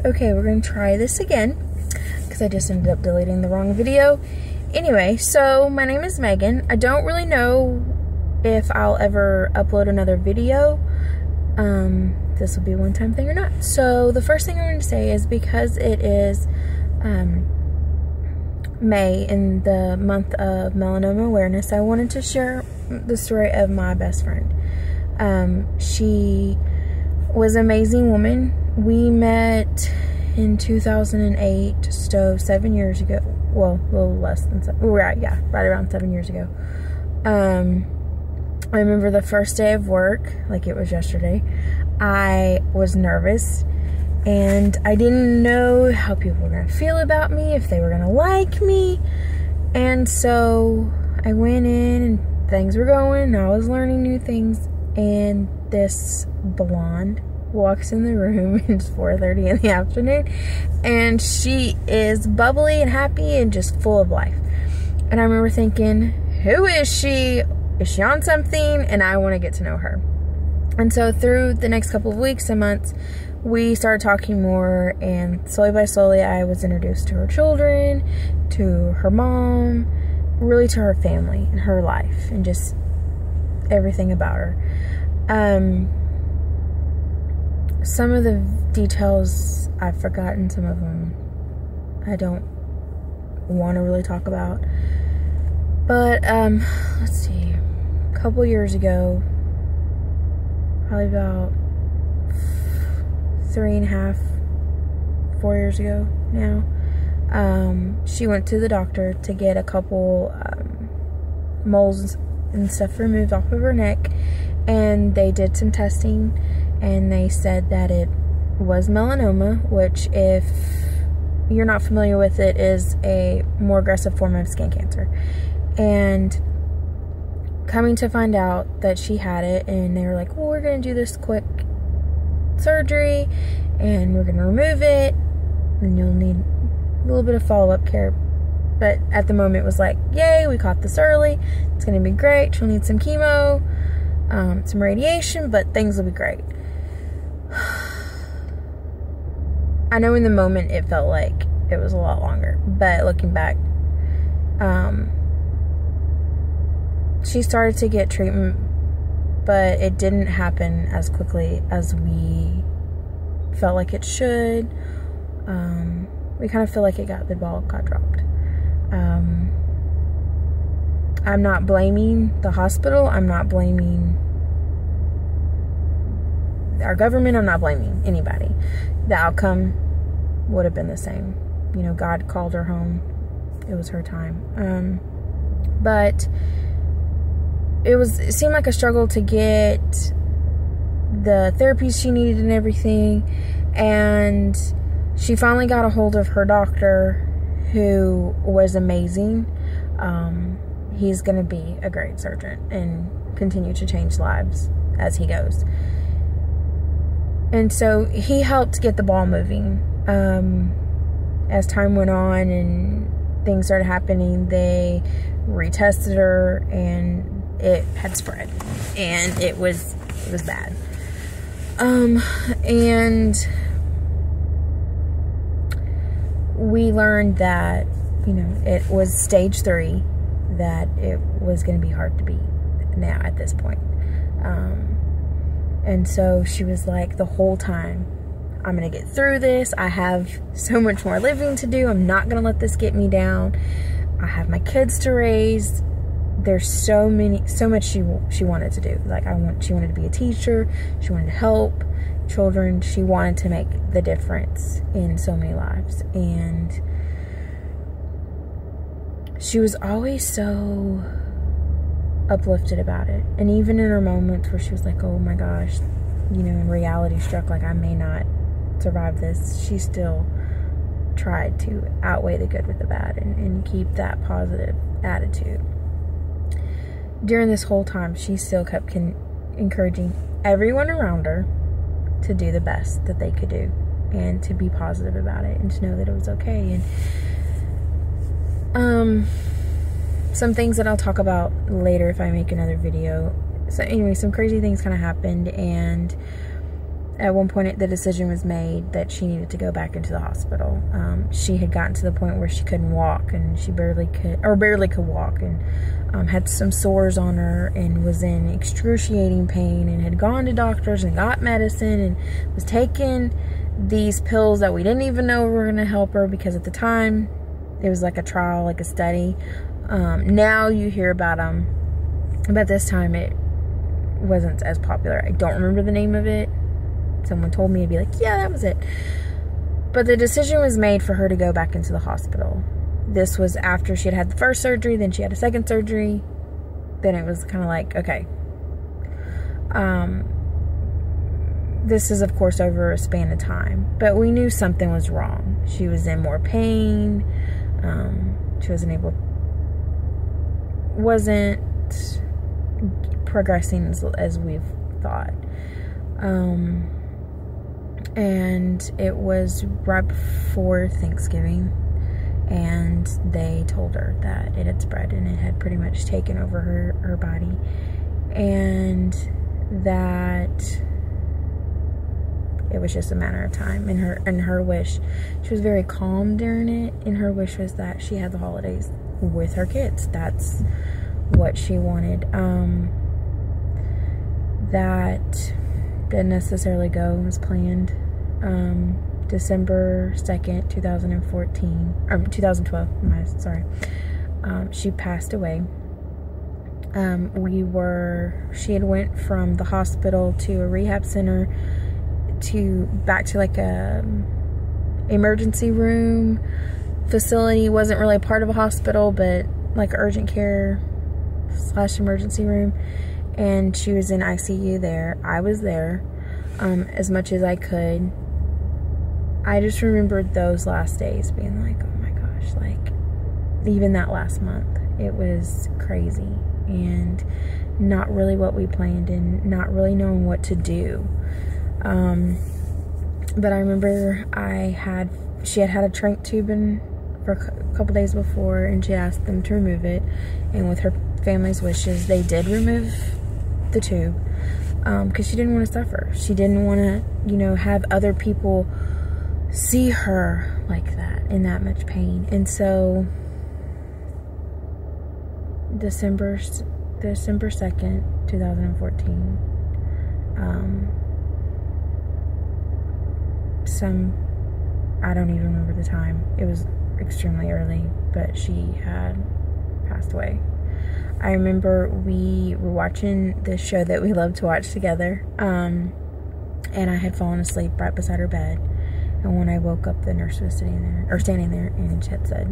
Okay, we're gonna try this again because I just ended up deleting the wrong video. Anyway, so my name is Megan. I don't really know if I'll ever upload another video. This will be a one-time thing or not. So the first thing I'm going to say is because it is May in the month of melanoma awareness, I wanted to share the story of my best friend. She was an amazing woman. We met in 2008, so 7 years ago. Well, a little less than 7. Right, yeah, right around 7 years ago. I remember the first day of work, like it was yesterday. I was nervous, and I didn't know how people were going to feel about me, if they were going to like me. And so I went in, and things were going, and I was learning new things, and this blonde walks in the room. It's 4:30 in the afternoon, and she is bubbly and happy and just full of life. And I remember thinking, who is she? Is she on something? And I want to get to know her. And so through the next couple of weeks and months, we started talking more, and slowly by slowly I was introduced to her children, to her mom, really to her family and her life and just everything about her. Some of the details I've forgotten, some of them I don't want to really talk about. But let's see, a couple years ago, probably about 3.5, 4 years ago now, she went to the doctor to get a couple moles and stuff removed off of her neck, and they did some testing, and they said that it was melanoma, which, if you're not familiar with it, is a more aggressive form of skin cancer. And coming to find out that she had it, and they were like, well, we're going to do this quick surgery, and we're going to remove it, and you'll need a little bit of follow-up care. But at the moment it was like, yay, we caught this early, it's going to be great, she'll need some chemo, some radiation, but things will be great. I know in the moment it felt like it was a lot longer, but looking back, she started to get treatment, but it didn't happen as quickly as we felt like it should. We kind of feel like the ball got dropped. I'm not blaming the hospital. I'm not blaming our government. I'm not blaming anybody. The outcome would have been the same. You know, God called her home. It was her time. But it seemed like a struggle to get the therapies she needed and everything. And she finally got a hold of her doctor, who was amazing. He's going to be a great surgeon and continue to change lives as he goes. And so he helped get the ball moving. As time went on and things started happening, they retested her, and it had spread, and it was bad. And we learned that, you know, it was stage 3, that it was going to be hard to beat now at this point. And so she was like, the whole time, I'm going to get through this. I have so much more living to do. I'm not going to let this get me down. I have my kids to raise. There's so much she wanted to do. Like, she wanted to be a teacher. She wanted to help children. She wanted to make the difference in so many lives. And she was always so uplifted about it. And even in her moments where she was like, oh my gosh, you know, reality struck, like I may not survive this, she still tried to outweigh the good with the bad and keep that positive attitude. During this whole time, she still kept encouraging everyone around her to do the best that they could do, and to be positive about it, and to know that it was okay. And some things that I'll talk about later if I make another video. So anyway, some crazy things kind of happened, and at one point the decision was made that she needed to go back into the hospital. She had gotten to the point where she couldn't walk, and she barely could walk, and had some sores on her, and was in excruciating pain, and had gone to doctors and got medicine, and was taking these pills that we didn't even know were going to help her, because at the time it was like a trial, like a study. Now you hear about them, but this time it wasn't as popular. I don't remember the name of it. Someone told me, I'd be like, yeah, that was it. But the decision was made for her to go back into the hospital. This was after she had had the first surgery, then she had a second surgery. Then it was kind of like, okay. This is, of course, over a span of time. But we knew something was wrong. She was in more pain. She wasn't progressing as we've thought. And it was right before Thanksgiving, and they told her that it had spread and it had pretty much taken over her body, and that it was just a matter of time. And her wish, she was very calm during it, and her wish was that she had the holidays with her kids. That's what she wanted. That didn't necessarily go as planned. December 2nd, 2012, she passed away. She had went from the hospital to a rehab center back to like a emergency room facility. Wasn't really a part of a hospital, but like urgent care / emergency room. And she was in ICU there. I was there as much as I could. I just remembered those last days being like, oh my gosh, like even that last month, it was crazy and not really what we planned, and not really knowing what to do. But I remember she had had a trach tube in for a couple days before, and she asked them to remove it, and with her family's wishes, they did remove the tube, because she didn't want to suffer. She didn't want to, have other people see her like that, in that much pain. And so December 2nd, 2014, I don't even remember the time. It was extremely early, but she had passed away. I remember we were watching this show that we love to watch together, and I had fallen asleep right beside her bed. And when I woke up, the nurse was standing there, and she had said,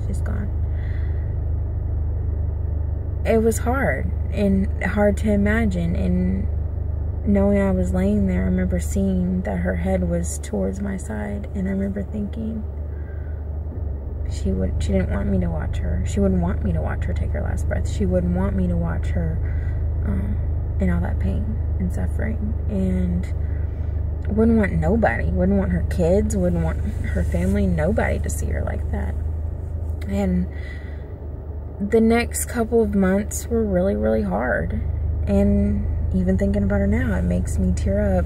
she's gone. It was hard to imagine. And knowing I was laying there, I remember seeing that her head was towards my side, and I remember thinking, she didn't want me to watch her. She wouldn't want me to watch her take her last breath. She wouldn't want me to watch her in all that pain and suffering, and wouldn't want nobody, wouldn't want her kids, wouldn't want her family, nobody to see her like that. And the next couple of months were really, really hard. And even thinking about her now, it makes me tear up.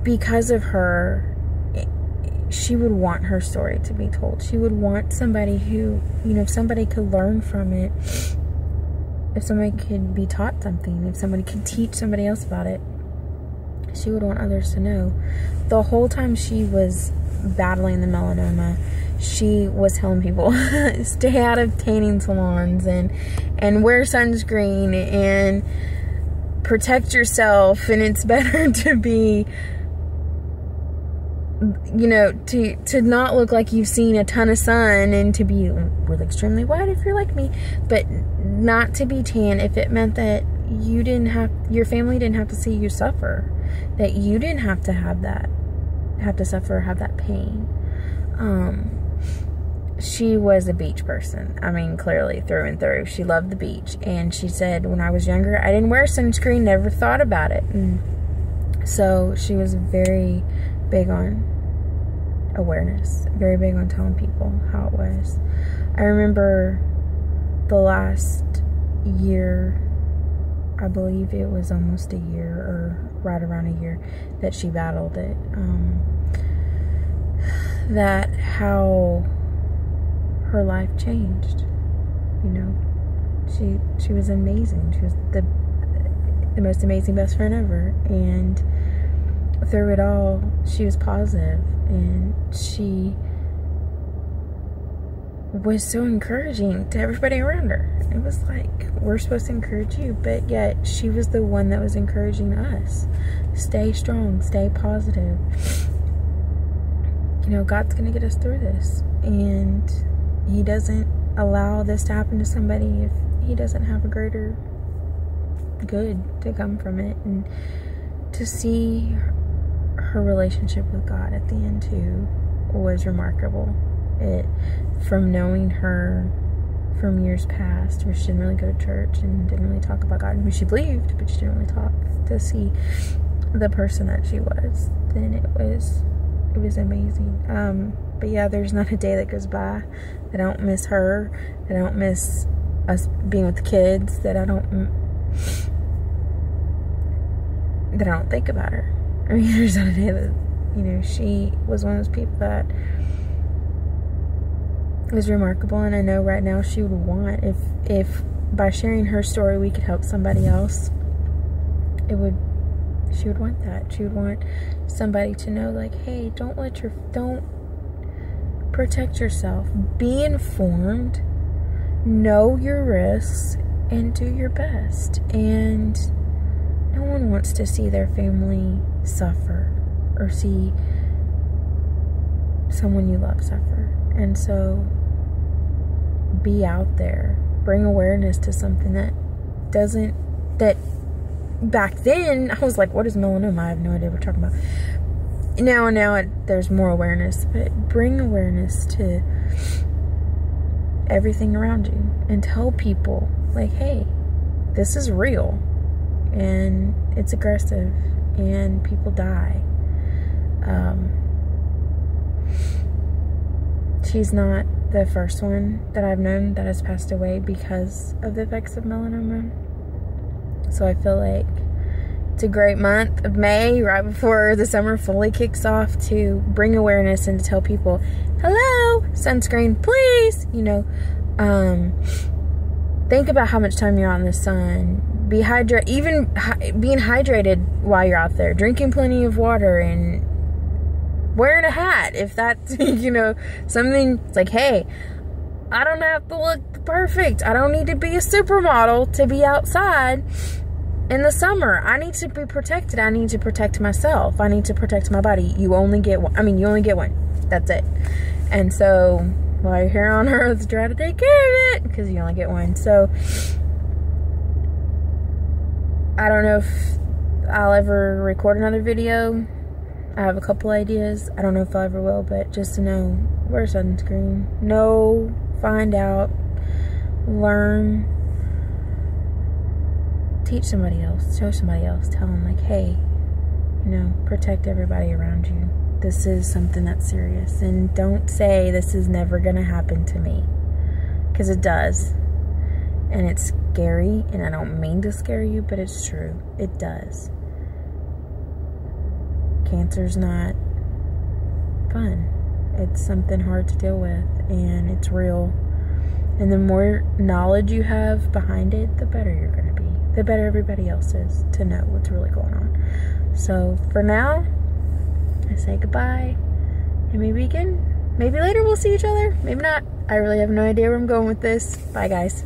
Because of her, she would want her story to be told. She would want somebody who, if somebody could learn from it, if somebody could be taught something, if somebody could teach somebody else about it, she would want others to know. The whole time she was battling the melanoma, she was telling people, stay out of tanning salons, and wear sunscreen, and protect yourself, and it's better to be, to not look like you've seen a ton of sun, and to be really extremely white if you're like me, but not to be tan if it meant that your family didn't have to see you suffer, that you didn't have to have to suffer, have that pain. She was a beach person. I mean, clearly through and through. She loved the beach, and she said, when I was younger, I didn't wear sunscreen, never thought about it. And so she was very big on awareness, very big on telling people how it was. I remember the last year, I believe it was almost a year or right around a year that she battled it. That how her life changed. You know, she was amazing. She was the most amazing best friend ever, and through it all, she was positive, and she was so encouraging to everybody around her. It was like, we're supposed to encourage you, but yet she was the one that was encouraging us. Stay strong, stay positive. You know, God's gonna get us through this, and He doesn't allow this to happen to somebody if He doesn't have a greater good to come from it. And to see her relationship with God at the end too was remarkable. From knowing her from years past, where she didn't really go to church and didn't really talk about God, and who she believed, but she didn't really talk, to see the person that she was, then it was amazing. But yeah, there's not a day that goes by that I don't miss her, that I don't miss us being with the kids, that I don't think about her. I mean, there's not a day that, you know, she was one of those people that was remarkable, and I know right now she would want, if by sharing her story we could help somebody else, she would want that. She would want somebody to know, like, hey, don't protect yourself, be informed, know your risks, and do your best. And no one wants to see their family suffer or see someone you love suffer. And so be out there, bring awareness to something that back then I was like, what is melanoma? I have no idea what we're talking about. Now there's more awareness, but bring awareness to everything around you and tell people, like, hey, this is real and it's aggressive and people die. She's not the first one that I've known that has passed away because of the effects of melanoma. So I feel like it's a great month of May, right before the summer fully kicks off, to bring awareness and to tell people, hello, sunscreen, please. You know, think about how much time you're out in the sun. Be hydrated, even being hydrated while you're out there, drinking plenty of water, and wearing a hat if that's, you know, something. It's like, hey, I don't have to look perfect. I don't need to be a supermodel to be outside in the summer. I need to be protected. I need to protect myself. I need to protect my body. You only get one. I mean, you only get one. That's it. And so while you're here on earth, try to take care of it, because you only get one. So I don't know if I'll ever record another video. I have a couple ideas. I don't know if I ever will, but just to know, wear sunscreen. Know, find out, learn, teach somebody else, show somebody else, tell them, like, hey, you know, protect everybody around you. This is something that's serious. And don't say this is never gonna happen to me, because it does. And it's scary, and I don't mean to scare you, but it's true. It does. Cancer's not fun. It's something hard to deal with, and it's real. And the more knowledge you have behind it, the better you're going to be. The better everybody else is to know what's really going on. So for now, I say goodbye. And maybe later we'll see each other. Maybe not. I really have no idea where I'm going with this. Bye, guys.